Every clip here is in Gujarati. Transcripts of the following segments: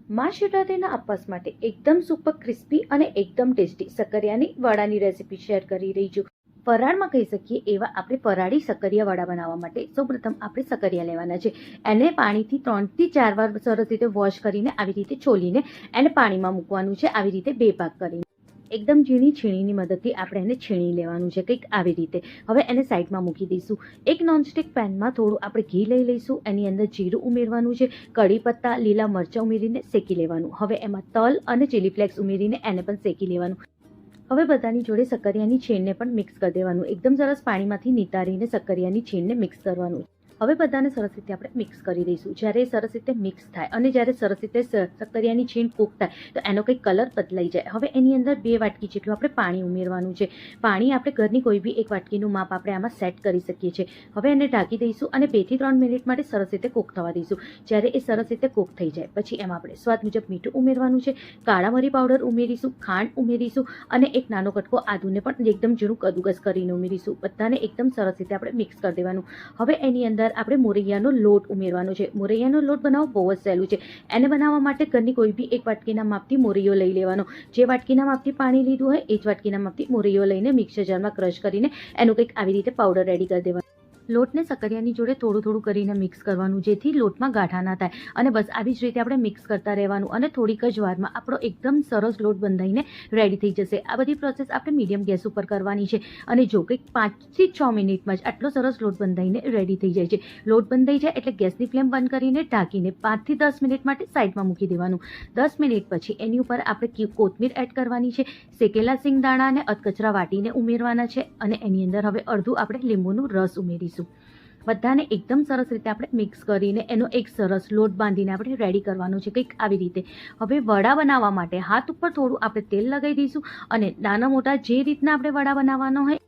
મા શિવરાત્રિના ઉપવાસ માટે એકદમ સુપર ક્રિસ્પી અને એકદમ ટેસ્ટી સક્કરિયાની વડાની રેસીપી શેર કરી રહી છું. ફરાળમાં કહી શકીએ એવા આપણે ફરાળી સક્કરિયા વડા બનાવવા માટે સૌપ્રથમ આપણે સક્કરિયા લેવાના છે. એને પાણીથી 3 થી 4 વાર સરસ રીતે વોશ કરીને આવી રીતે છોલીને એને પાણીમાં મૂકવાનું છે. આવી રીતે 2 ભાગ કરીને એકદમ ઝીણી છીણીની મદદથી આપણે એને છીણી લેવાનું છે, કંઈક આવી રીતે. હવે એને સાઈડમાં મૂકી દઈશું. એક નોનસ્ટિક પેનમાં થોડું આપણે ઘી લઈ લઈશું. એની અંદર જીરું ઉમેરવાનું છે, કઢી પત્તા, લીલા મરચાં ઉમેરીને શેકી લેવાનું. હવે એમાં તલ અને ચીલી ફ્લેક્સ ઉમેરીને એને પણ શેકી લેવાનું. હવે બધાની જોડે સક્કરિયાની છીણને પણ મિક્સ કરી દેવાનું. એકદમ સરસ પાણીમાંથી નિતારીને સક્કરિયાની છીણને મિક્સ કરવાનું. હવે બધાને સરસ રીતે આપણે મિક્સ કરી દઈશું. જ્યારે સરસ રીતે મિક્સ થાય અને જ્યારે સરસ રીતે સક્કરિયાની છીણ કૂક થાય તો એનો કંઈક કલર બદલાઈ જાય. હવે એની અંદર 2 વાટકી જેટલું આપણે પાણી ઉમેરવાનું છે. પાણી આપણે ઘરની કોઈ બી એક વાટકીનું માપ આપણે આમાં સેટ કરી શકીએ છીએ. હવે એને ઢાંકી દઈશું અને 2 થી 3 મિનિટ માટે સરસ રીતે કૂક થવા દઈશું. જ્યારે એ સરસ રીતે કૂક થઈ જાય પછી એમાં આપણે સ્વાદ મુજબ મીઠું ઉમેરવાનું છે, કાળા મરી પાવડર ઉમેરીશું, ખાંડ ઉમેરીશું અને એક નાનો કટકો આદુને પણ એકદમ ઝીણું કદુકસ કરીને ઉમેરીશું. બધાને એકદમ સરસ રીતે આપણે મિક્સ કરી દેવાનું. હવે એની અંદર આપણે મોરૈયાનો લોટ ઉમેરવાનો છે. મોરૈયાનો લોટ બનાવવો બહુ જ સહેલું છે. એને બનાવવા માટે ઘરની કોઈ બી એક વાટકીના માપથી મોરૈયો લઈ લેવાનો. જે વાટકીના માપથી પાણી લીધું હોય એ જ વાટકીના માપથી મોરૈયો લઈને મિક્સર જારમાં ક્રશ કરીને એનું કંઈક આવી રીતે પાવડર રેડી કરી દેવાનું. લોટને સક્કરિયાની જોડે થોડું થોડું કરીને મિક્સ કરવાનું, જેથી લોટમાં ગાંઠા ના થાય. અને બસ આવી જ રીતે આપણે મિક્સ કરતા રહેવાનું અને થોડીક જ વારમાં આપણો એકદમ સરસ લોટ બંધાઈને રેડી થઈ જશે. આ બધી પ્રોસેસ આપણે મીડિયમ ગેસ ઉપર કરવાની છે. અને જો કંઈક 5 થી 6 મિનિટમાં જ આટલો સરસ લોટ બંધાઈને રેડી થઈ જાય છે. લોટ બંધાઈ જાય એટલે ગેસની ફ્લેમ બંધ કરીને ઢાંકીને 5 થી 10 મિનિટ માટે સાઈડમાં મૂકી દેવાનું. 10 મિનિટ પછી એની ઉપર આપણે કોથમીર એડ કરવાની છે. શેકેલા સિંગદાણા અને અધકચરા વાટીને ઉમેરવાના છે અને એની અંદર હવે અડધું આપણે લીંબુનું રસ ઉમેરીશું. બધાને એકદમ સરસ રીતે આપણે મિક્સ કરીને એનો એક સરસ લોટ બાંધીને આપણે રેડી કરવાનો છે, કંઈક આવી રીતે. હવે વડા બનાવવા માટે હાથ ઉપર થોડું આપણે તેલ લગાવી દઈશું અને નાના મોટા જે રીતના આપણે વડા બનાવવાનો હોય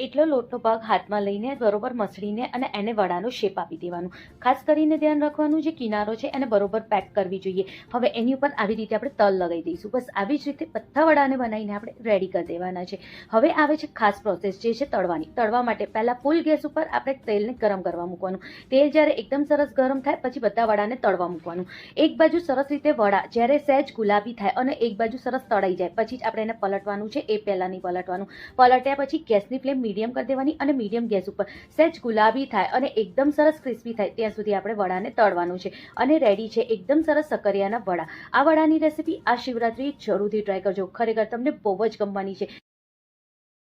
એટલો લોટનો ભાગ હાથમાં લઈને બરોબર મસળીને અને એને વડાનો શેપ આપી દેવાનું. ખાસ કરીને ધ્યાન રાખવાનું જે કિનારો છે એને બરોબર પેક કરવી જોઈએ. હવે એની ઉપર આવી રીતે આપણે તલ લગાવી દઈશું. બસ આવી જ રીતે બધા વડાને બનાવીને આપણે રેડી કરી દેવાના છે. હવે આવે છે ખાસ પ્રોસેસ, જે છે તળવાની. તળવા માટે પહેલાં ફૂલ ગેસ ઉપર આપણે તેલને ગરમ કરવા મૂકવાનું. તેલ જ્યારે એકદમ સરસ ગરમ થાય પછી બધા વડાને તળવા મૂકવાનું. એક બાજુ સરસ રીતે વડા જ્યારે સહેજ ગુલાબી થાય અને એક બાજુ સરસ તળાઈ જાય પછી જ આપણે એને પલટવાનું છે. એ પહેલાં નહીં પલટવાનું. પલટ્યા પછી ગેસની ફ્લેમ મીડિયમ કરી દેવાની અને મીડિયમ ગેસ ઉપર સહેજ ગુલાબી થાય અને એકદમ સરસ ક્રિસ્પી થાય ત્યાં સુધી આપણે વડાને તળવાનું છે. અને રેડી છે એકદમ સરસ સક્કરિયાના વડા. આ વડાની રેસીપી આ શિવરાત્રી જરૂરથી ટ્રાય કરજો. ખરેખર તમને બહુ જ ગમવાની છે.